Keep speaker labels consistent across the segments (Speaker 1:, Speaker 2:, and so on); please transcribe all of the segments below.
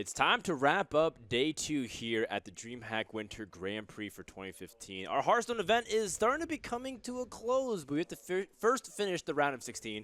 Speaker 1: It's time to wrap up day 2 here at the DreamHack Winter Grand Prix for 2015. Our Hearthstone event is starting to be coming to a close, but we have to first finish the round of 16.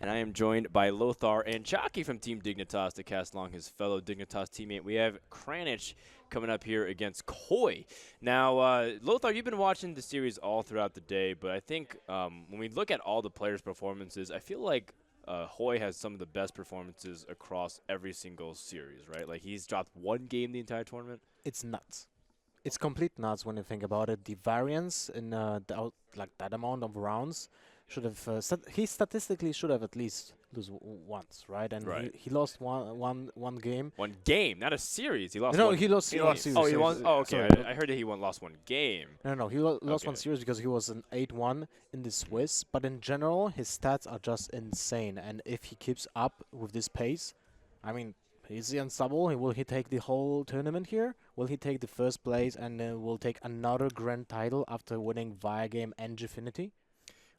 Speaker 1: And I am joined by Lothar and Chalky from Team Dignitas to cast along his fellow Dignitas teammate. We have Kraninch coming up here against Hoej. Now, Lothar, you've been watching the series all throughout the day, but I think when we look at all the players' performances, I feel like Hoej has some of the best performances across every single series, right? Like, he's dropped one game the entire tournament.
Speaker 2: It's nuts. It's complete nuts when you think about it. The variance in like that amount of rounds should have he statistically should have at least lose once, right? And
Speaker 1: Right.
Speaker 2: he lost one game.
Speaker 1: One game, not a series. He lost.
Speaker 2: No,
Speaker 1: one.
Speaker 2: he lost one series.
Speaker 1: Oh, he won. Oh, okay.
Speaker 2: Sorry.
Speaker 1: I heard that he lost one game.
Speaker 2: No, he lost
Speaker 1: Okay.
Speaker 2: one series because he was an 8-1 in the Swiss. But in general, his stats are just insane. And if he keeps up with this pace, I mean, is he unstoppable? Will he take the whole tournament here? Will he take the first place and will take another grand title after winning via game and Gfinity?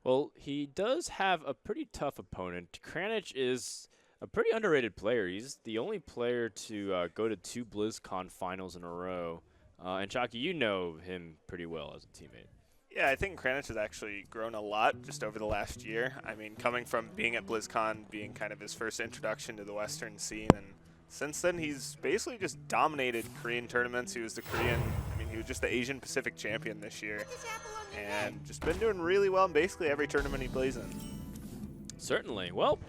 Speaker 1: Well, he does have a pretty tough opponent. Kraninch is a pretty underrated player. He's the only player to go to 2 BlizzCon finals in a row. And Chalky, you know him pretty well as a teammate.
Speaker 3: Yeah, I think Kraninch has actually grown a lot just over the last year. I mean, coming from being at BlizzCon, being kind of his first introduction to the Western scene, and since then he's basically just dominated Korean tournaments. He was he was just the Asian Pacific champion this year, and just been doing really well in basically every tournament he plays in.
Speaker 1: Certainly. Well,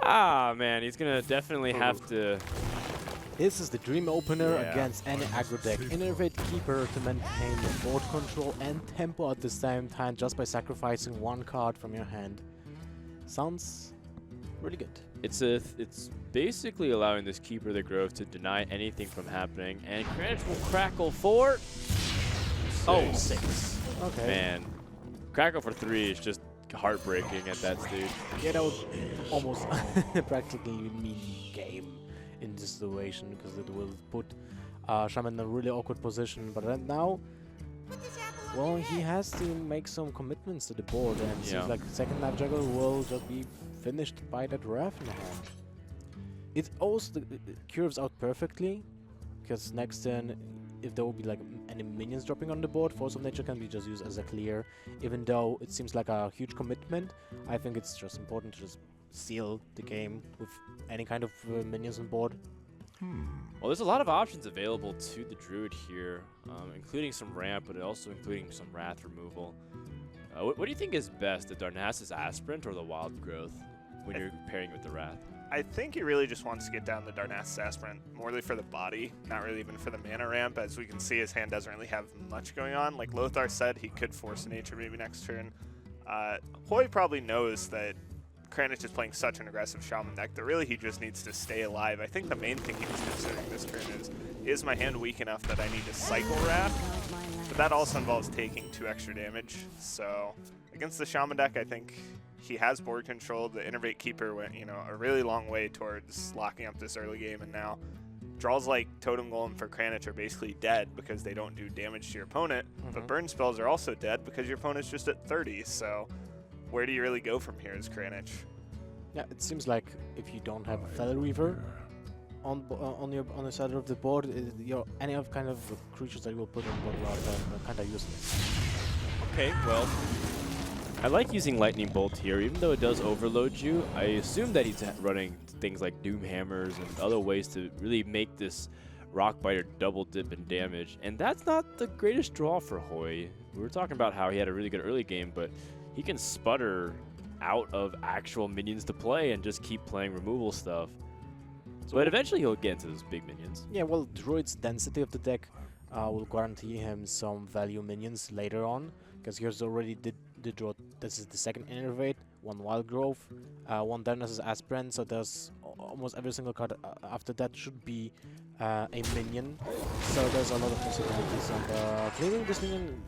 Speaker 1: man, he's going to definitely have to...
Speaker 2: This is the dream opener
Speaker 1: Yeah.
Speaker 2: against any aggro deck. Innervate Keeper to maintain the board control and tempo at the same time just by sacrificing one card from your hand. Sounds really good.
Speaker 1: It's basically allowing this Keeper the Grove to deny anything from happening, and Kraninch will crackle for... 6.
Speaker 2: Okay.
Speaker 1: Man, crackle for 3 is just heartbreaking at that stage.
Speaker 2: Yeah, that was almost practically mean game in this situation because it will put Shaman in a really awkward position. But right now, well, he has to make some commitments to the board, and it seems like second life juggle will just be finished by that Wrath in the hand. It also curves out perfectly because next turn, if there will be like any minions dropping on the board, Force of Nature can be just used as a clear. Even though it seems like a huge commitment, I think it's just important to just seal the game with any kind of minions on board.
Speaker 1: Well, there's a lot of options available to the Druid here, including some ramp, but also including some Wrath removal. What do you think is best, the Darnassus Aspirant or the Wild Growth when you're pairing with the Wrath?
Speaker 3: I think he really just wants to get down the Darnassus Aspirant, morely for the body, not really even for the mana ramp. As we can see, his hand doesn't really have much going on. Like Lothar said, he could Force of Nature maybe next turn. Hoej probably knows that Kraninch is playing such an aggressive Shaman deck that really he just needs to stay alive. I think the main thing he was considering this turn is my hand weak enough that I need to cycle Wrath? But that also involves taking 2 extra damage. So against the Shaman deck, I think he has board control. The Innervate Keeper went, a really long way towards locking up this early game, and now draws like Totem Golem for Kraninch are basically dead because they don't do damage to your opponent, but burn spells are also dead because your opponent's just at 30, so where do you really go from here as Kraninch?
Speaker 2: Yeah, it seems like if you don't have a Feather Weaver on the side of the board, any of kind of creatures that you will put on board are kind of useless.
Speaker 1: Okay, well, I like using Lightning Bolt here, even though it does overload you. I assume that he's running things like Doom Hammers and other ways to really make this Rockbiter double dip in damage, and that's not the greatest draw for Hoej. We were talking about how he had a really good early game, but he can sputter out of actual minions to play and just keep playing removal stuff. But eventually he'll get into those big minions.
Speaker 2: Yeah, well, Druid's density of the deck will guarantee him some value minions later on, because here's already the draw. This is the second Innervate, 1 Wild Growth, 1 Darnassus Aspirant, so there's almost every single card after that should be a minion. So there's a lot of possibilities, and cleaning this minion,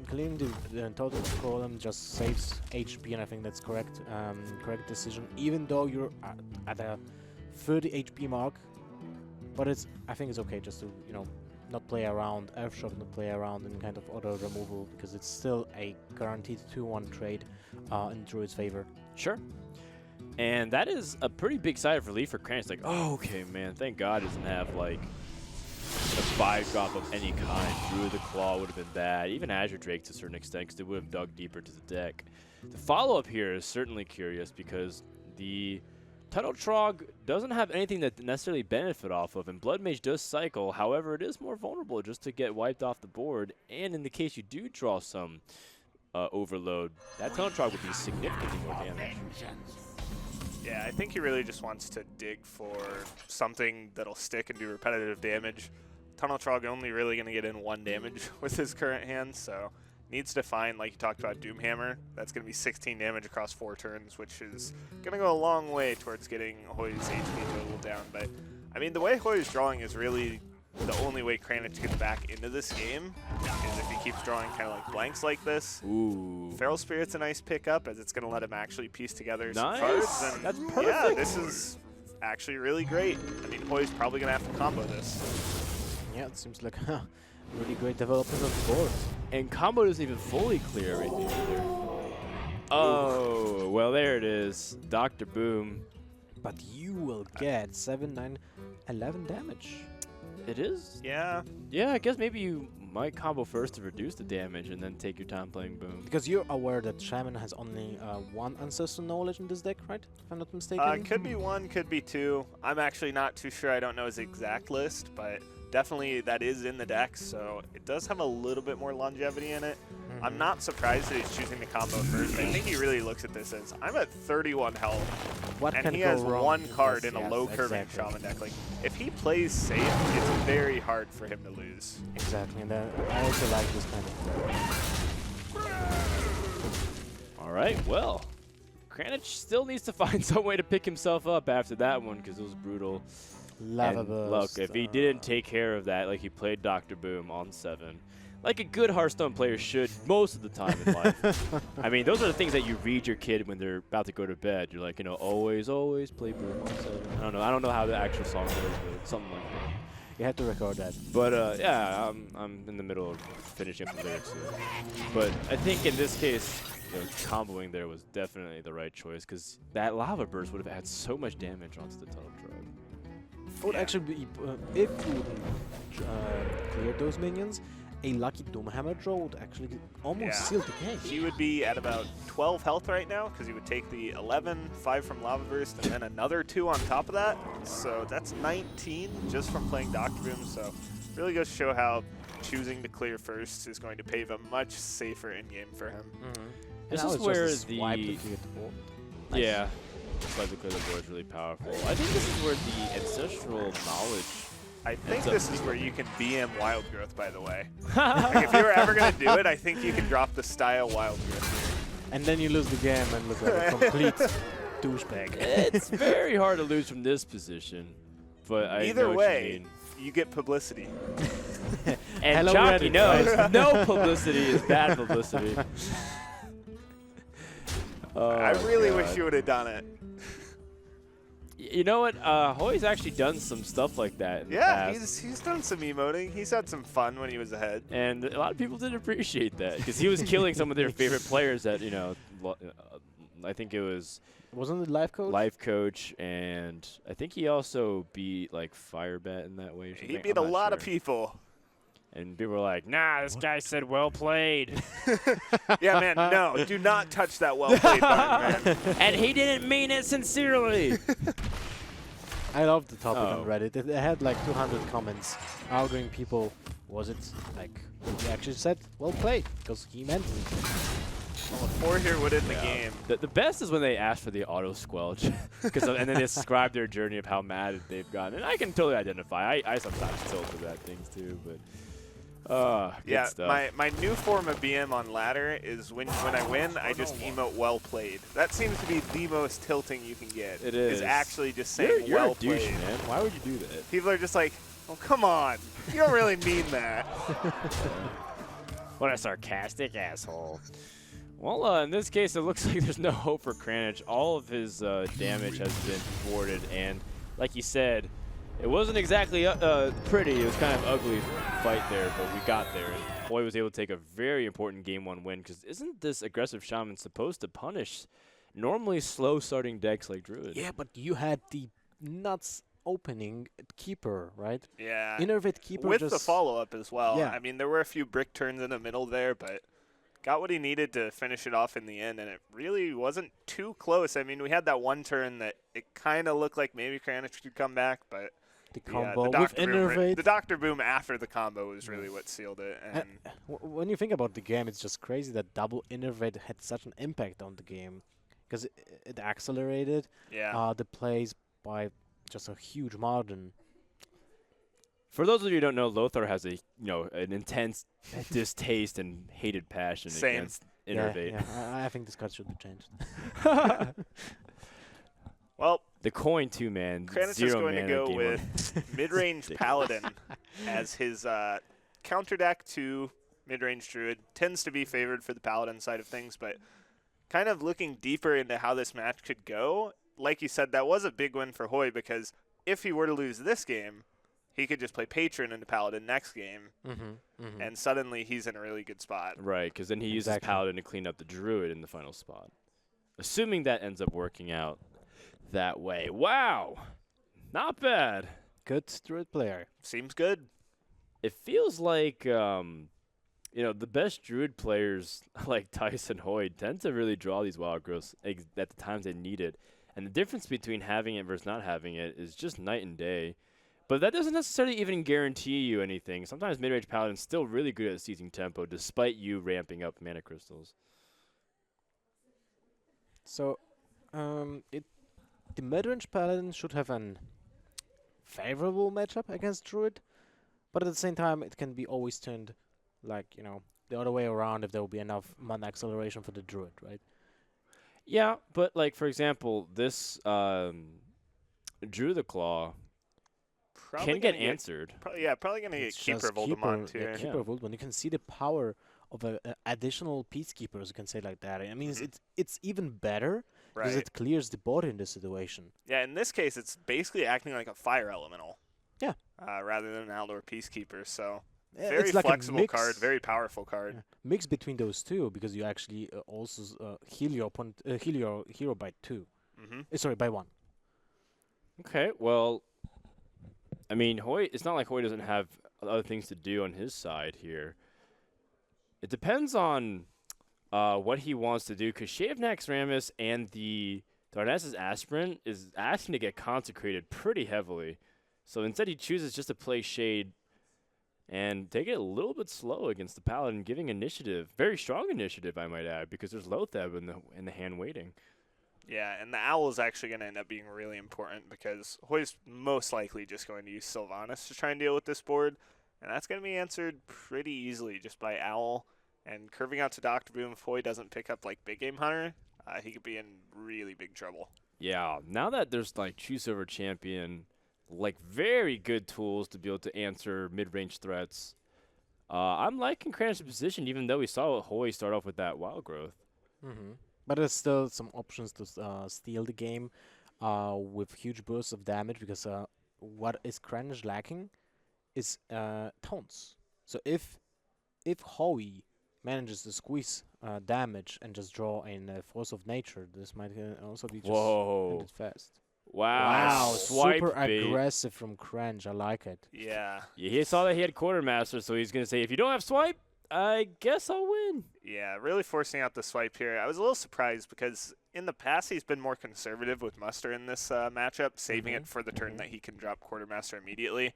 Speaker 2: cleaning the total column just saves HP, and I think that's correct decision, even though you're at a 30 HP mark. But I think it's okay just to, not play around Earthshock, not play around in kind of auto removal, because it's still a guaranteed 2-1 trade in Druid's favor.
Speaker 1: Sure. And that is a pretty big sigh of relief for Kraninch. Like, oh, okay, man, thank God it doesn't have, like, a 5-drop of any kind. Druid the Claw would have been bad. Even Azure Drake to a certain extent, because they would have dug deeper to the deck. The follow-up here is certainly curious, because the Tunnel Trog doesn't have anything that necessarily benefit off of, and Blood Mage does cycle. However, it is more vulnerable just to get wiped off the board, and in the case you do draw some overload, that Tunnel Trog would be significantly more damage.
Speaker 3: Yeah, I think he really just wants to dig for something that'll stick and do repetitive damage. Tunnel Trog only really going to get in 1 damage with his current hand, so needs to find, like you talked about, Doomhammer. That's going to be 16 damage across 4 turns, which is going to go a long way towards getting Hoej's HP total down. But, I mean, the way Hoej's drawing is really the only way Kraninch gets back into this game, is if he keeps drawing kind of like blanks like this.
Speaker 1: Ooh.
Speaker 3: Feral Spirit's a nice pickup, as it's going to let him actually piece together some
Speaker 1: Nice.
Speaker 3: cards. And
Speaker 1: That's perfect.
Speaker 3: yeah, this is actually really great. I mean, Hoej's probably going to have to combo this.
Speaker 2: Yeah, it seems like a really great development of the board.
Speaker 1: And combo doesn't even fully clear everything either. Oh, well, there it is. Dr. Boom.
Speaker 2: But you will get 7, 9, 11 damage.
Speaker 1: It is?
Speaker 3: Yeah.
Speaker 1: Yeah, I guess maybe you might combo first to reduce the damage and then take your time playing Boom.
Speaker 2: Because you're aware that Shaman has only 1 Ancestral Knowledge in this deck, right? If I'm not mistaken.
Speaker 3: Could be 1, could be 2. I'm actually not too sure. I don't know his exact list, but definitely that is in the deck, so it does have a little bit more longevity in it. I'm not surprised that he's choosing the combo first. I think he really looks at this as, I'm at 31 health,
Speaker 2: What
Speaker 3: and
Speaker 2: can
Speaker 3: he
Speaker 2: go
Speaker 3: has
Speaker 2: wrong
Speaker 3: 1
Speaker 2: with
Speaker 3: card
Speaker 2: this?
Speaker 3: in a
Speaker 2: Yes,
Speaker 3: low-curving
Speaker 2: exactly.
Speaker 3: Shaman deck. Like, if he plays safe, it's very hard for him to lose.
Speaker 2: Exactly, and I also like this kind of play.
Speaker 1: All right, well, Kraninch still needs to find some way to pick himself up after that one because it was brutal.
Speaker 2: Lava
Speaker 1: And
Speaker 2: Burst,
Speaker 1: look, if he didn't take care of that, like he played Dr. Boom on 7, like a good Hearthstone player should most of the time in life. I mean, those are the things that you read your kid when they're about to go to bed. You're like, you know, always, always play Boom on 7. I don't know how the actual song goes, but it's something like that.
Speaker 2: You have to record that.
Speaker 1: But yeah, I'm in the middle of finishing up the lyrics here. But I think in this case, you know, comboing there was definitely the right choice because that Lava Burst would have had so much damage onto the Tunnel Trog.
Speaker 2: It would actually be, if you wouldn't clear those minions, a lucky Doomhammer draw would actually almost seal the game.
Speaker 3: He would be at about 12 health right now because he would take the 11, 5 from Lava Burst, and then another 2 on top of that. So that's 19 just from playing Dr. Boom. So really goes to show how choosing to clear first is going to pave a much safer in-game for him.
Speaker 1: This
Speaker 2: And
Speaker 1: is
Speaker 2: now it's
Speaker 1: where
Speaker 2: just a swipe to clear the board. Nice.
Speaker 1: Yeah, swipe to clear the board is really powerful. I think this is where the ancestral knowledge.
Speaker 3: I think
Speaker 1: Ends up
Speaker 3: this is
Speaker 1: being-
Speaker 3: where you can BM Wild Growth, by the way. Like if you were ever going to do it, I think you can drop the style Wild Growth here.
Speaker 2: And then you lose the game and look like a complete douchebag.
Speaker 1: It's very hard to lose from this position, but I
Speaker 3: Either
Speaker 1: know what
Speaker 3: way,
Speaker 1: you mean.
Speaker 3: you get publicity.
Speaker 1: And
Speaker 2: Hello,
Speaker 1: Jockey
Speaker 2: Reddit,
Speaker 1: knows
Speaker 2: right?
Speaker 1: no publicity is bad publicity.
Speaker 3: I really wish
Speaker 1: God.
Speaker 3: you would have done it.
Speaker 1: You know what? Hoej's actually done some stuff like that in the
Speaker 3: Yeah,
Speaker 1: past.
Speaker 3: he's done some emoting. He's had some fun when he was ahead.
Speaker 1: And a lot of people did appreciate that because he was killing some of their favorite players that, you know, I think it was
Speaker 2: Wasn't it Life Coach?
Speaker 1: Life Coach, and I think he also beat, like, Firebat in that way or something.
Speaker 3: He beat
Speaker 1: I'm
Speaker 3: a
Speaker 1: not
Speaker 3: lot of
Speaker 1: sure.
Speaker 3: people.
Speaker 1: And people were like, nah, this guy said well played.
Speaker 3: Yeah, man, no, do not touch that well-played button, man.
Speaker 1: And he didn't mean it sincerely.
Speaker 2: I love the topic
Speaker 1: Oh.
Speaker 2: on Reddit. It had like 200 comments arguing people. Was it like he actually said well played because he meant it.
Speaker 3: Well, a 4 here would end the game.
Speaker 1: The best is when they ask for the auto squelch, and then they describe their journey of how mad they've gotten. And I can totally identify. I sometimes tilt to that things too, but good
Speaker 3: Yeah,
Speaker 1: stuff.
Speaker 3: my new form of BM on ladder is when I win, I just emote well played. That seems to be the most tilting you can get.
Speaker 1: It is.
Speaker 3: actually just saying
Speaker 1: You're
Speaker 3: well
Speaker 1: a douche,
Speaker 3: played.
Speaker 1: man. Why would you do that?
Speaker 3: People are just like, oh, come on. You don't really mean that.
Speaker 1: What a sarcastic asshole. Well, in this case, it looks like there's no hope for Kraninch. All of his damage has been thwarted, and like you said, it wasn't exactly pretty. It was kind of ugly fight there, but we got there. And Hoej was able to take a very important Game 1 win, because isn't this aggressive Shaman supposed to punish normally slow starting decks like Druid.
Speaker 2: Yeah, but you had the nuts opening Keeper, right?
Speaker 3: Yeah.
Speaker 2: Innervate Keeper
Speaker 3: With
Speaker 2: just...
Speaker 3: the follow-up as well.
Speaker 2: Yeah.
Speaker 3: I mean, there were a few brick turns in the middle there, but got what he needed to finish it off in the end, and it really wasn't too close. I mean, we had that one turn that it kind of looked like maybe Kraninch could come back, but
Speaker 2: The combo
Speaker 3: the
Speaker 2: with
Speaker 3: Dr. Boom,
Speaker 2: Innervate.
Speaker 3: the Dr. Boom after the combo was really what sealed it. And
Speaker 2: When you think about the game, it's just crazy that double Innervate had such an impact on the game. Because it accelerated
Speaker 3: yeah.
Speaker 2: the plays by just a huge margin.
Speaker 1: For those of you who don't know, Lothar has an intense distaste and hated passion
Speaker 3: Same.
Speaker 1: against Innervate.
Speaker 2: Yeah, I think this card should be changed.
Speaker 3: Well,
Speaker 1: The coin too, man.
Speaker 3: Kraninch is
Speaker 1: Zero
Speaker 3: going to
Speaker 1: mana
Speaker 3: go
Speaker 1: game
Speaker 3: with mid-range Paladin as his counter deck to mid-range Druid. Tends to be favored for the Paladin side of things, but kind of looking deeper into how this match could go, like you said, that was a big win for Hoej because if he were to lose this game, he could just play Patron into Paladin next game, and suddenly he's in a really good spot.
Speaker 1: Right, because then he uses
Speaker 2: Exactly.
Speaker 1: Paladin to clean up the Druid in the final spot. Assuming that ends up working out that way. Wow! Not bad.
Speaker 2: Good Druid player.
Speaker 3: Seems good.
Speaker 1: It feels like, the best Druid players like Tyson Hoej tend to really draw these wild growths at the times they need it. And the difference between having it versus not having it is just night and day. But that doesn't necessarily even guarantee you anything. Sometimes mid-range Paladin's still really good at seizing tempo despite you ramping up mana crystals.
Speaker 2: So, the mid-range Paladin should have an favorable matchup against Druid, but at the same time, it can be always turned, the other way around if there will be enough mana acceleration for the Druid, right?
Speaker 1: Yeah, but for example, this Drew the Claw can get answered.
Speaker 3: Probably going to get
Speaker 2: It's
Speaker 3: Keeper
Speaker 2: just
Speaker 3: Voldemort too.
Speaker 2: Yeah, Keeper Voldemort. You can see the power of a additional Peacekeepers, you can say like that. I mean, it's even better because
Speaker 3: Right.
Speaker 2: it clears the board in this situation.
Speaker 3: Yeah, in this case, it's basically acting like a fire elemental.
Speaker 2: Yeah.
Speaker 3: Rather than an Outdoor Peacekeeper, so
Speaker 2: Yeah,
Speaker 3: very
Speaker 2: it's like a
Speaker 3: flexible
Speaker 2: mix.
Speaker 3: card, very powerful card.
Speaker 2: Yeah. Mix between those two because you actually also heal your opponent, heal your hero by 2. Sorry, by 1.
Speaker 1: Okay, well, I mean, Hoej, it's not like Hoej doesn't have other things to do on his side here. It depends on what he wants to do, because Shavnax Rammus and the Darnassus Aspirant is asking to get consecrated pretty heavily. So instead he chooses just to play Shade and take it a little bit slow against the Paladin, giving initiative. Very strong initiative, I might add, because there's Lothab in the hand waiting.
Speaker 3: Yeah, and the Owl is actually going to end up being really important because Hoy's most likely just going to use Sylvanas to try and deal with this board, and that's going to be answered pretty easily just by Owl. And curving out to Dr. Boom, if Hoy doesn't pick up Big Game Hunter, he could be in really big trouble.
Speaker 1: Yeah, now that there's True Silver Champion, very good tools to be able to answer mid-range threats. I'm liking Kranish's position, even though we saw Hoy start off with that wild growth.
Speaker 2: But there's still some options to steal the game with huge bursts of damage because what is Kraninch lacking is taunts. So if Hoey manages to squeeze damage and just draw in Force of Nature, this might also be just ended fast.
Speaker 1: Wow, swipe
Speaker 2: super
Speaker 1: bait.
Speaker 2: aggressive from Kraninch. I like it.
Speaker 3: Yeah.
Speaker 1: Yeah, he saw that he had Quartermaster, so he's going to say, if you don't have swipe, I guess I'll win.
Speaker 3: Yeah, really forcing out the swipe here. I was a little surprised because in the past he's been more conservative with Muster in this matchup, saving it for the turn that he can drop Quartermaster immediately.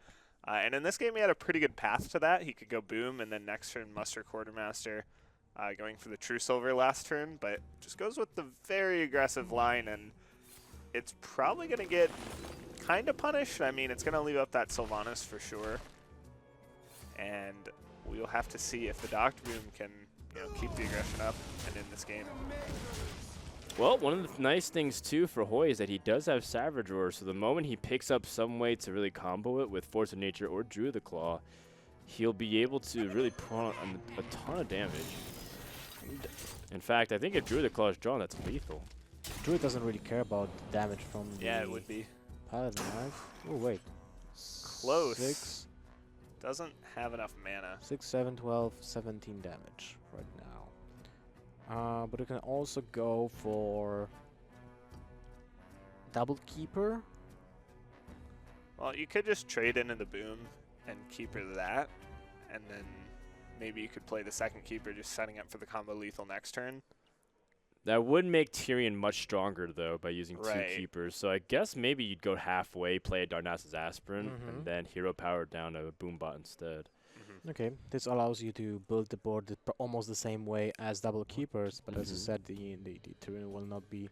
Speaker 3: And in this game he had a pretty good path to that. He could go Boom and then next turn Muster Quartermaster, going for the True Silver last turn, but just goes with the very aggressive line, and it's probably going to get kind of punished. I mean, it's going to leave up that Sylvanas for sure. And we'll have to see if the Dr. Boom can keep the aggression up and end this game.
Speaker 1: Well, one of the nice things, too, for Hoy is that he does have Savage Roar, so the moment he picks up some way to really combo it with Force of Nature or Drew the Claw, he'll be able to really put on a ton of damage. In fact, I think if Drew the Claw is drawn, that's lethal.
Speaker 2: Druid doesn't really care about damage from the
Speaker 3: Yeah, it would be.
Speaker 2: Paladin, right? Oh, wait.
Speaker 3: Close.
Speaker 2: 6,
Speaker 3: Doesn't have enough mana.
Speaker 2: 6, 7, 12, 17 damage right now. But you can also go for double keeper.
Speaker 3: Well, you could just trade into the boom and keeper that, and then maybe you could play the second keeper just setting up for the combo lethal next turn.
Speaker 1: That would make Tyrion much stronger, though, by using
Speaker 3: Right.
Speaker 1: 2 keepers. So I guess maybe you'd go halfway, play a Darnassus Aspirin, and then hero power down a Boombot instead.
Speaker 2: Okay, this allows you to build the board almost the same way as double keepers, but as you said, the Tyrion will not be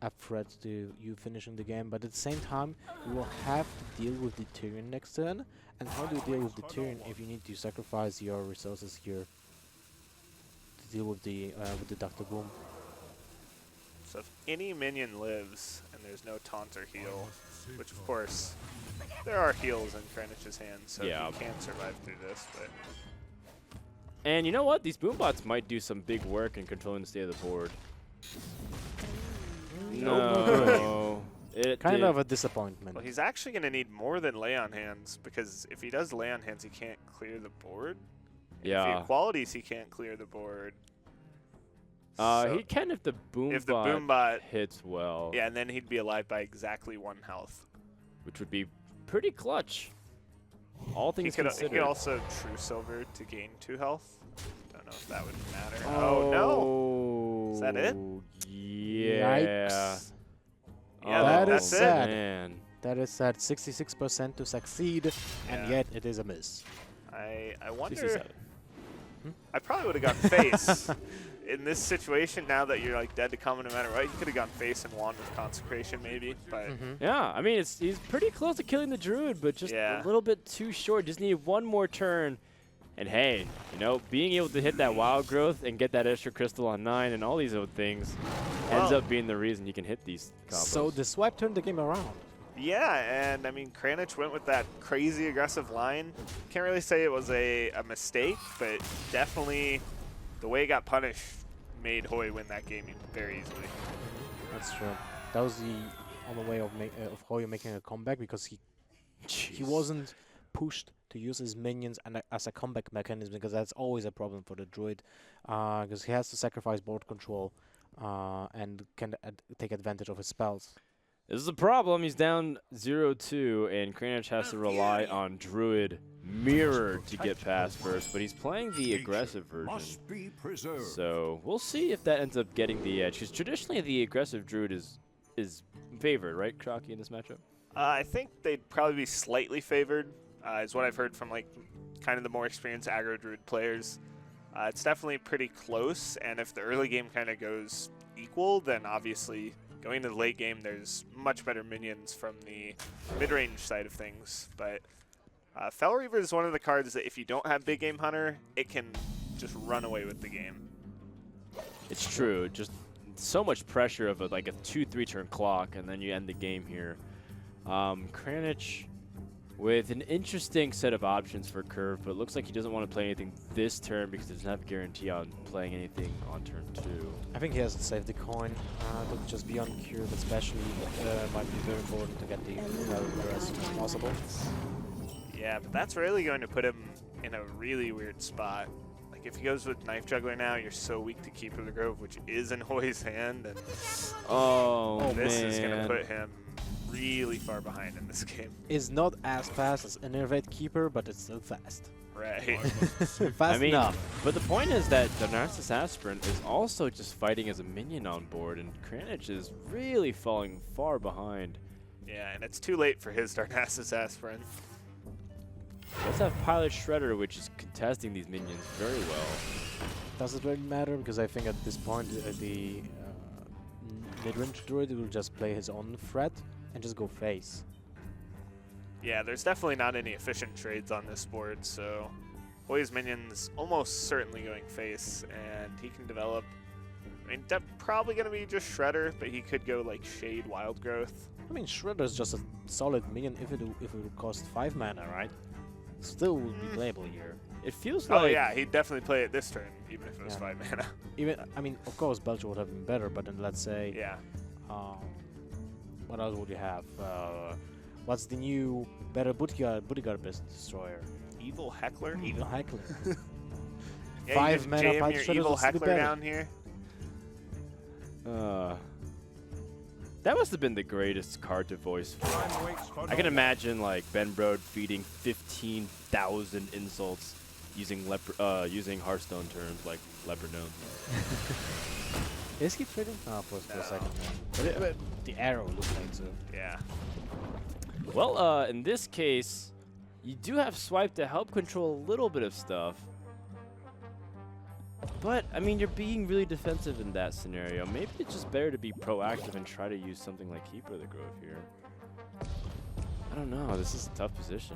Speaker 2: a threat to you finishing the game. But at the same time, you will have to deal with the Tyrion next turn. And how do you deal with the Tyrion if you need to sacrifice your resources here to deal with the Dr. Boom?
Speaker 3: So if any minion lives and there's no taunt or heal, which of course there are heals in Kranich's hands, so
Speaker 1: Yeah.
Speaker 3: he can survive through this. But
Speaker 1: And you know what? These Boombots might do some big work in controlling the state of the board. No. It
Speaker 2: Kind
Speaker 1: did-
Speaker 2: of a disappointment.
Speaker 3: well, he's actually going to need more than lay on hands, because if he does lay on hands, he can't clear the board. And if
Speaker 1: Yeah.
Speaker 3: he qualities, he can't clear the board.
Speaker 1: He can if the Boombot
Speaker 3: if the Boombot,
Speaker 1: hits well,
Speaker 3: yeah, and then he'd be alive by exactly 1 health.
Speaker 1: which would be pretty clutch. All
Speaker 3: He
Speaker 1: things
Speaker 3: could
Speaker 1: considered.
Speaker 3: also True Silver to gain 2 health. Don't know if that would matter. Oh, no! Is that it?
Speaker 1: Yeah.
Speaker 2: Yikes.
Speaker 3: Yeah,
Speaker 2: That
Speaker 3: that's
Speaker 2: is
Speaker 3: it.
Speaker 2: sad.
Speaker 1: Man.
Speaker 2: That is at 66% to succeed, and
Speaker 3: Yeah.
Speaker 2: yet it is a miss.
Speaker 3: I wonder.
Speaker 1: 67.
Speaker 3: I probably would have gone face in this situation. Now that you're like dead to common no matter what, you could have gone face and wand with consecration maybe. But
Speaker 1: Yeah, I mean, he's pretty close to killing the Druid, but just
Speaker 3: Yeah.
Speaker 1: a little bit too short. Just needed 1 more turn. And hey, you know, being able to hit that wild growth and get that extra crystal on 9 and all these other things ends
Speaker 3: Well-
Speaker 1: up being the reason you can hit these combos.
Speaker 2: So the swipe turned the game around.
Speaker 3: yeah, and I mean Kraninch went with that crazy aggressive line. Can't really say it was a mistake, but definitely the way it got punished made Hoej win that game very easily.
Speaker 2: That's true. That was the only way of Hoej making a comeback, because he wasn't pushed to use his minions and as a comeback mechanism, because that's always a problem for the Druid, because he has to sacrifice board control and can take advantage of his spells.
Speaker 1: This is a problem. He's down 0-2, and Kraninch has to rely on Druid Mirror to get past first, but he's playing the aggressive version. So we'll see if that ends up getting the edge, because traditionally the aggressive Druid is favored, right, Kraki, in this matchup?
Speaker 3: I think they'd probably be slightly favored, is what I've heard from like kind of the more experienced aggro Druid players. It's definitely pretty close, and if the early game kind of goes equal, then obviously going into the late game, there's much better minions from the mid-range side of things. But Fel Reaver is one of the cards that if you don't have Big Game Hunter, it can just run away with the game.
Speaker 1: It's true. Just so much pressure of like a 2-3 turn clock, and then you end the game here. Kraninch with an interesting set of options for Curve, but it looks like he doesn't want to play anything this turn because he doesn't have a guarantee on playing anything on turn 2.
Speaker 2: I think he has to save the coin to just be on curve, especially might be very important to get the value as soon as possible.
Speaker 3: Yeah, but that's really going to put him in a really weird spot. Like if he goes with Knife Juggler now, you're so weak to Keeper of the Grove, which is in Hoy's hand, and this is going to put him really far behind in this game.
Speaker 2: Is not as fast as Innervate Keeper, but it's still fast.
Speaker 3: Right.
Speaker 2: Fast enough.
Speaker 1: But the point is that the Darnassus Aspirin is also just fighting as a minion on board, and Kraninch is really falling far behind.
Speaker 3: Yeah, and it's too late for his Darnassus Aspirin.
Speaker 2: Let's
Speaker 1: have Pilot Shredder, which is contesting these minions very well.
Speaker 2: Does it really matter? Because I think at this point the mid-range druid will just play his own threat and just go face.
Speaker 3: Yeah, there's definitely not any efficient trades on this board, so Hoy's minion's almost certainly going face, and he can develop. I mean, probably going to be just Shredder, but he could go like Shade Wild Growth.
Speaker 2: I mean, Shredder is just a solid minion if it would cost 5 mana, right? Still would be playable here.
Speaker 1: It feels
Speaker 3: Oh
Speaker 1: like
Speaker 3: yeah, he'd definitely play it this turn, even if it was 5 mana.
Speaker 2: Even, I mean, of course, Belcher would have been better, but then let's say,
Speaker 3: Yeah.
Speaker 2: what else would you have? What's the new better bodyguard destroyer?
Speaker 3: Evil Heckler?
Speaker 2: Evil Heckler.
Speaker 3: Yeah,
Speaker 2: 5
Speaker 3: you just
Speaker 2: mana
Speaker 3: jam
Speaker 2: Pilot
Speaker 3: your
Speaker 2: Shredder
Speaker 3: Evil
Speaker 2: would still be
Speaker 3: Heckler
Speaker 2: better.
Speaker 3: down here.
Speaker 1: That must have been the greatest card to voice for. I can imagine like Ben Brode feeding 15,000 insults using using Hearthstone terms like leopard gnome.
Speaker 2: Is he trading? Oh, for a second. But the arrow looks like so.
Speaker 3: Yeah.
Speaker 1: Well, in this case, you do have swipe to help control a little bit of stuff. But, I mean, you're being really defensive in that scenario. Maybe it's just better to be proactive and try to use something like Keeper of the Grove here. I don't know. This is a tough position.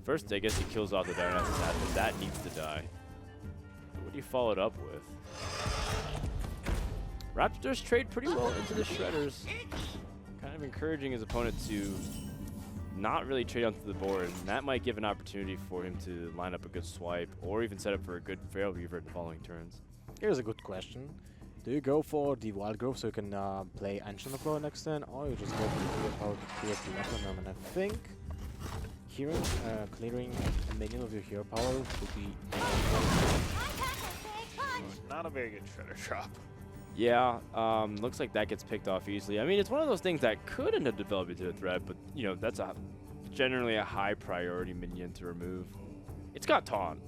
Speaker 1: First, I guess he kills off the Darnell, but that needs to die. What do you follow it up with? Raptors trade pretty well into the Shredders. Kind of encouraging his opponent to not really trade onto the board, and that might give an opportunity for him to line up a good swipe or even set up for a good Feral Reaver in the following turns.
Speaker 2: Here's a good question. Do you go for the Wild Grove so you can play Ancient of Flow next turn, or you just go for the clear power to clear the weapon? And I think clearing a minion of your hero power would be
Speaker 3: Not a very good Shredder drop.
Speaker 1: Yeah, looks like that gets picked off easily. I mean, it's one of those things that could end up developing to a threat, but, you know, that's generally a high priority minion to remove. It's got taunt.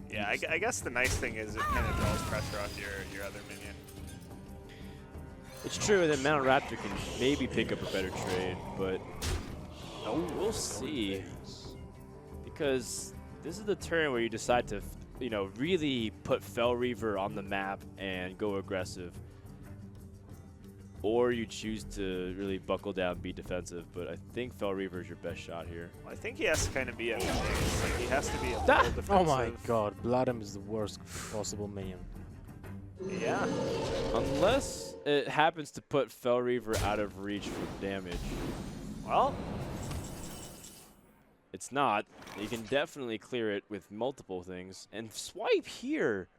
Speaker 3: Yeah, I guess the nice thing is it kind of draws pressure off your other minion.
Speaker 1: It's true that Mount Raptor can maybe pick up a better trade, but we'll see. Because this is the turn where you decide to, you know, really put Fel Reaver on the map and go aggressive. Or you choose to really buckle down, be defensive, but I think Fel Reaver is your best shot here.
Speaker 3: Well, I think he has to kind of be everything. Like, he has to be a little defensive.
Speaker 2: Oh my god, Bloodham is the worst possible minion.
Speaker 3: Yeah.
Speaker 1: Unless it happens to put Fel Reaver out of reach for damage.
Speaker 3: Well,
Speaker 1: it's not. You can definitely clear it with multiple things. And swipe here.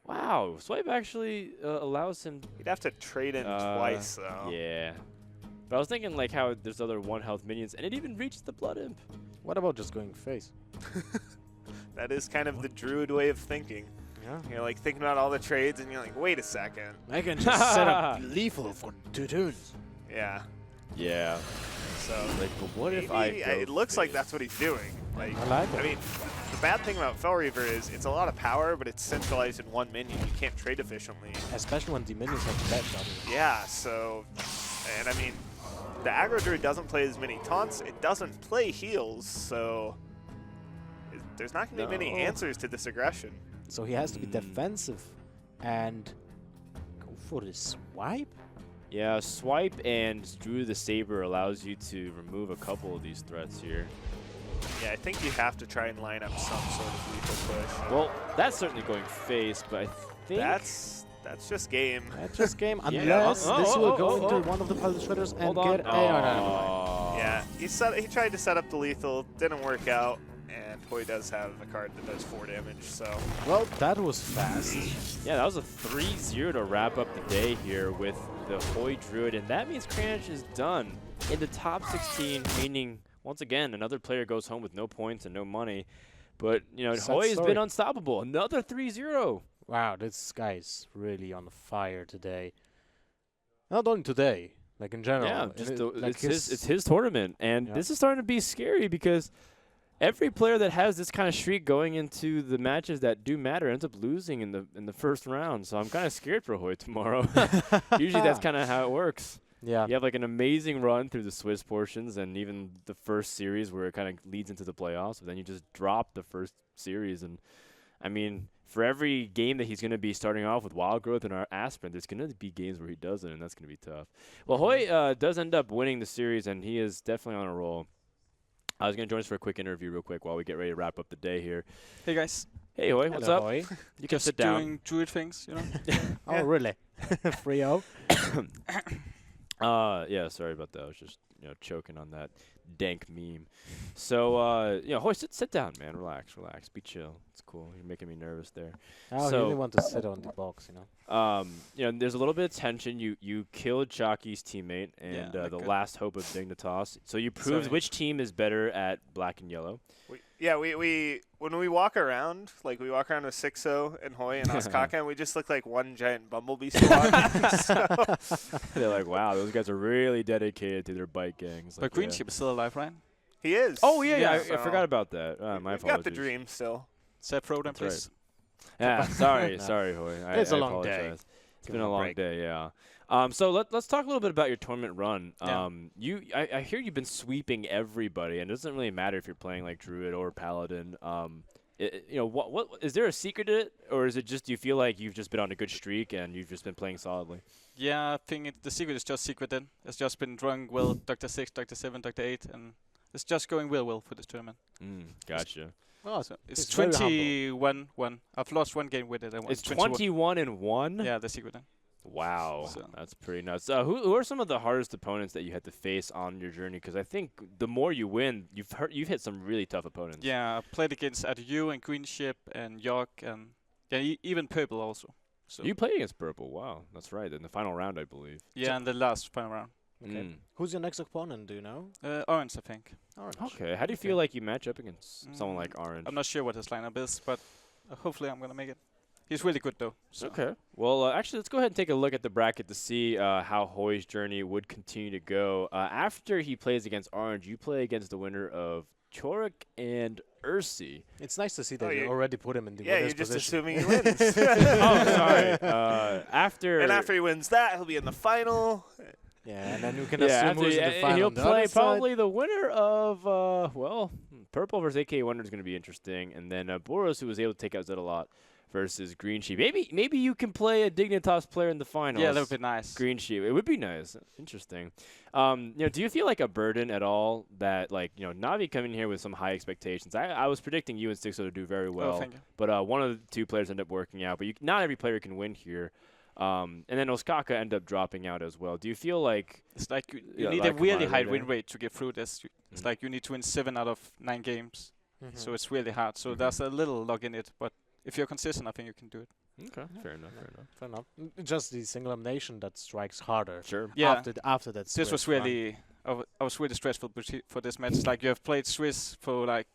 Speaker 1: Wow, swipe actually allows him.
Speaker 3: You'd have to trade in twice, though.
Speaker 1: Yeah. But I was thinking like how there's other 1-health minions, and it even reaches the Blood Imp.
Speaker 2: What about just going face?
Speaker 3: That is kind of the Druid way of thinking.
Speaker 2: Yeah.
Speaker 3: You're like thinking about all the trades, and you're like, wait a second.
Speaker 2: I can just set up lethal for 2 turns.
Speaker 3: Yeah.
Speaker 1: Yeah.
Speaker 3: So,
Speaker 1: like, but what if
Speaker 3: it looks like that's what he's doing. Like,
Speaker 2: I like it.
Speaker 3: I mean, the bad thing about Fel Reaver is it's a lot of power, but it's centralized in one minion. You can't trade efficiently.
Speaker 2: Especially when the minions have bad shot.
Speaker 3: Yeah, so, and I mean, the aggro druid doesn't play as many taunts. It doesn't play heals, so there's not going to be many answers to this aggression.
Speaker 2: So he has to be defensive and go for the swipe?
Speaker 1: Yeah, swipe and Druid the Saber allows you to remove a couple of these threats here.
Speaker 3: Yeah, I think you have to try and line up some sort of lethal push.
Speaker 1: Well, that's certainly going face, but I think
Speaker 3: that's just game.
Speaker 2: That's just game,
Speaker 1: Yeah.
Speaker 2: unless this will go into one of the Pilot Shredders and get a...
Speaker 3: Yeah, he tried to set up the lethal, didn't work out, and Hoej does have a card that does 4 damage, so...
Speaker 2: Well, that was fast.
Speaker 1: Yeah, that was a 3-0 to wrap up the day here with the Hoej Druid, and that means Kraninch is done in the top 16, meaning, once again, another player goes home with no points and no money. But, you know, Hoej has been unstoppable. Another 3-0.
Speaker 2: Wow, this guy's really on fire today. Not only today, like in general.
Speaker 1: Yeah, just
Speaker 2: like
Speaker 1: it's his tournament, and this is starting to be scary because every player that has this kind of streak going into the matches that do matter ends up losing in the first round. So I'm kind of scared for Hoej tomorrow. Usually that's kind of how it works.
Speaker 2: Yeah.
Speaker 1: You have like an amazing run through the Swiss portions and even the first series where it kind of leads into the playoffs, but then you just drop the first series. And I mean, for every game that he's going to be starting off with Wild Growth and our Aspirant, there's going to be games where he doesn't, and that's going to be tough. Well, Hoej does end up winning the series, and he is definitely on a roll. I was going to join us for a quick interview real quick while we get ready to wrap up the day here.
Speaker 4: Hey, guys.
Speaker 1: Hey, Hoej, what's up?
Speaker 2: Hoej.
Speaker 1: You can sit down.
Speaker 4: Doing druid things, you know?
Speaker 2: Oh, really? 3-0?
Speaker 1: Yeah, sorry about that. I was just choking on that dank meme. So, Hoej, sit down, man. Relax. Be chill. It's cool. You're making me nervous there.
Speaker 2: Oh,
Speaker 1: So-
Speaker 2: you only want to sit on the box, you know.
Speaker 1: There's a little bit of tension. You killed Jockey's teammate and
Speaker 4: Yeah,
Speaker 1: the
Speaker 4: good.
Speaker 1: last hope of Dignitas. So you proved
Speaker 4: Sorry.
Speaker 1: which team is better at black and yellow.
Speaker 3: We when we walk around, like we walk around with Sixo and Hoej and Oskaka, and we just look like one giant bumblebee squad. So,
Speaker 1: They're like, wow, those guys are really dedicated to their bike gangs.
Speaker 4: But
Speaker 1: Like,
Speaker 4: Green
Speaker 1: yeah.
Speaker 4: Ship is still alive, right?
Speaker 3: he is.
Speaker 1: Oh yeah,
Speaker 4: Yeah,
Speaker 1: I
Speaker 3: so
Speaker 1: forgot about that. My
Speaker 3: We've
Speaker 1: apologies.
Speaker 3: got the dream still.
Speaker 4: Seth Roden,
Speaker 1: That's right.
Speaker 4: please.
Speaker 1: Yeah, sorry,
Speaker 2: No.
Speaker 1: sorry, Hoej.
Speaker 2: It's
Speaker 1: I
Speaker 2: a long day.
Speaker 1: apologize. It's
Speaker 2: Give
Speaker 1: been
Speaker 2: him
Speaker 1: a
Speaker 2: a
Speaker 1: long
Speaker 2: break.
Speaker 1: day, yeah. So let's talk a little bit about your tournament run.
Speaker 4: Yeah.
Speaker 1: I hear you've been sweeping everybody, and it doesn't really matter if you're playing like Druid or Paladin. What is there a secret to it, or is it just you feel like you've just been on a good streak and you've just been playing solidly?
Speaker 4: Yeah, I think the secret is just secreted. It's just been drawing well, Dr. 6, Dr. 7, Dr. 8, and it's just going well for this tournament.
Speaker 1: Gotcha.
Speaker 2: Oh,
Speaker 4: So it's
Speaker 2: it's very humble.
Speaker 4: 21-1. I've lost one game with it. I won
Speaker 1: It's
Speaker 4: 21.
Speaker 1: 21-1.
Speaker 4: Yeah, the secret.
Speaker 1: Wow,
Speaker 4: So-
Speaker 1: that's pretty nuts. Who are some of the hardest opponents that you had to face on your journey? Because I think the more you win, you've hit some really tough opponents.
Speaker 4: Yeah, I played against ADU and Green Ship and York and even Purple also. So
Speaker 1: You played against Purple. Wow, that's right. In the final round, I believe.
Speaker 4: yeah, in the last final round.
Speaker 2: Okay. Who's your next opponent, do you know?
Speaker 4: Orange, I think.
Speaker 2: Orange.
Speaker 1: Okay. How do you feel like you match up against someone like Orange?
Speaker 4: I'm not sure what his lineup is, but hopefully I'm gonna make it. He's really good though. So.
Speaker 1: Okay. Well, actually, let's go ahead and take a look at the bracket to see how Hoej's journey would continue to go. After he plays against Orange, you play against the winner of Chorik and Ursi.
Speaker 2: It's nice to see that
Speaker 3: Oh,
Speaker 2: you
Speaker 3: you-
Speaker 2: already put him in the
Speaker 3: Yeah,
Speaker 2: winner's
Speaker 3: you're just
Speaker 2: position.
Speaker 3: assuming he wins.
Speaker 1: Oh, sorry. After
Speaker 3: And after he wins that, he'll be in the final.
Speaker 2: Yeah, and then you can
Speaker 1: yeah,
Speaker 2: assume
Speaker 1: after
Speaker 2: who's in the final.
Speaker 1: he'll
Speaker 2: on the
Speaker 1: play
Speaker 2: other side.
Speaker 1: probably the winner of Purple versus AK Wonder is going to be interesting, and then Boros, who was able to take out Zedalot versus Green Sheep. Maybe you can play a Dignitas player in the finals.
Speaker 4: Yeah, that would be nice.
Speaker 1: Green Sheep. It would be nice. Interesting. Do you feel like a burden at all that Navi coming here with some high expectations? I was predicting you and Stixo to do very well,
Speaker 4: Oh, thank you.
Speaker 1: but one of the two players ended up working out. But not every player can win here. And then Oskaka ended up dropping out as well. Do you feel like
Speaker 4: It's like you
Speaker 1: Yeah,
Speaker 4: need
Speaker 1: like
Speaker 4: a really high
Speaker 1: camaraderie
Speaker 4: win
Speaker 1: there.
Speaker 4: rate to get through this. It's
Speaker 1: Mhm.
Speaker 4: like you need to win 7 out of 9 games.
Speaker 2: Mhm.
Speaker 4: So it's really hard. So
Speaker 1: Mhm.
Speaker 4: there's a little luck in it, but if you're consistent, I think you can do it.
Speaker 1: okay,
Speaker 2: Yeah,
Speaker 1: fair enough,
Speaker 2: yeah.
Speaker 1: fair enough.
Speaker 2: Fair enough. Just the single elimination that strikes harder.
Speaker 1: Sure.
Speaker 4: Yeah.
Speaker 2: After that.
Speaker 4: This was
Speaker 2: Swiss run.
Speaker 4: really, I was really stressful for this match. It's like you have played Swiss for like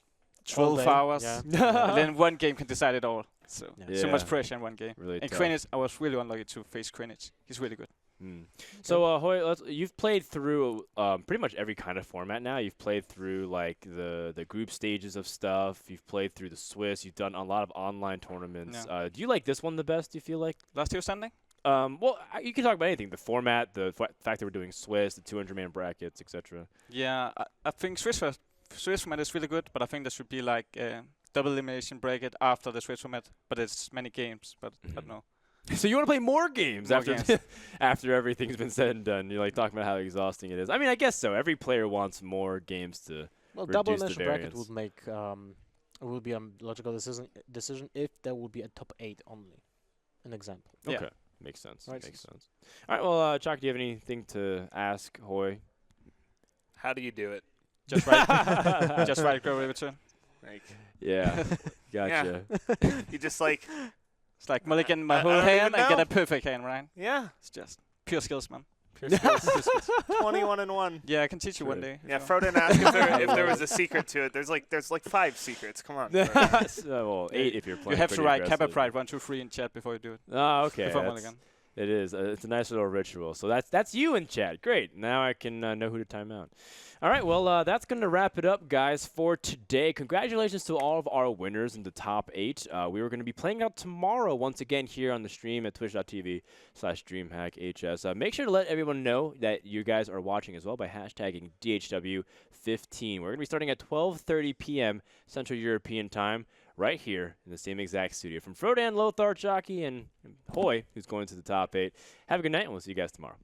Speaker 2: All
Speaker 4: 12
Speaker 2: day,
Speaker 4: hours,
Speaker 2: yeah.
Speaker 4: and then one game can decide it all. So
Speaker 2: Yeah.
Speaker 4: so much
Speaker 1: Yeah.
Speaker 4: pressure in one game.
Speaker 1: Really
Speaker 4: And
Speaker 1: tough.
Speaker 4: Kraninch, I was really unlucky to face Kraninch. He's really good.
Speaker 1: So, Hoej, you've played through pretty much every kind of format now. You've played through like the group stages of stuff. You've played through the Swiss. You've done a lot of online tournaments.
Speaker 4: Yeah.
Speaker 1: Do you like this one the best? Do you feel like?
Speaker 4: Last year Sunday?
Speaker 1: Well, you can talk about anything. The format, the fact that we're doing Swiss, the 200-man brackets, etc.
Speaker 4: Yeah, I think Swiss format is really good, but I think there should be like a double elimination bracket after the Swiss format, but it's many games, but I don't know.
Speaker 1: So you want to play more games
Speaker 4: More
Speaker 1: after
Speaker 4: games.
Speaker 1: after everything's been said and done? You're like talking about how exhausting it is. I mean, I guess so. Every player wants more games to.
Speaker 2: Well, double
Speaker 1: reduce the
Speaker 2: elimination bracket
Speaker 1: variance.
Speaker 2: would make would be a logical decision if there would be a top 8 only. An example.
Speaker 4: Yeah.
Speaker 1: Okay, makes sense.
Speaker 2: Right.
Speaker 1: Makes sense. All right. Well, Chalk, do you have anything to ask Hoej?
Speaker 3: How do you do it?
Speaker 4: Just right, just right, go return.
Speaker 3: Like,
Speaker 1: Yeah. Gotcha.
Speaker 3: you just like,
Speaker 4: It's like mulligan my
Speaker 3: I
Speaker 4: whole
Speaker 3: don't
Speaker 4: hand
Speaker 3: even
Speaker 4: and get
Speaker 3: know.
Speaker 4: a perfect hand, right?
Speaker 3: yeah,
Speaker 4: It's just pure skills, man.
Speaker 3: pure skills. 21-1.
Speaker 4: Yeah, I can teach you one
Speaker 1: True.
Speaker 4: day.
Speaker 3: Yeah,
Speaker 4: so.
Speaker 3: Froden asked if there was a secret to it. There's like 5 secrets. Come on. Froden.
Speaker 1: Well, 8 if you're playing.
Speaker 4: You have to
Speaker 1: pretty
Speaker 4: write Kappa
Speaker 1: aggressive.
Speaker 4: Pride 1, 2, 3 in chat before you do it.
Speaker 1: Oh, okay.
Speaker 4: Before
Speaker 1: that's-
Speaker 4: mulligan.
Speaker 1: It is. It's a nice little ritual. So that's you in chat. Great. Now I can know who to time out. All right. Well, that's going to wrap it up, guys, for today. Congratulations to all of our winners in the top 8. We were going to be playing out tomorrow once again here on the stream at twitch.tv/DreamHackHS. Make sure to let everyone know that you guys are watching as well by hashtagging DHW15. We're going to be starting at 12:30 p.m. Central European Time. Right here in the same exact studio. From Frodan, Lothar, Jockey, and Hoej, who's going to the top 8. Have a good night, and we'll see you guys tomorrow.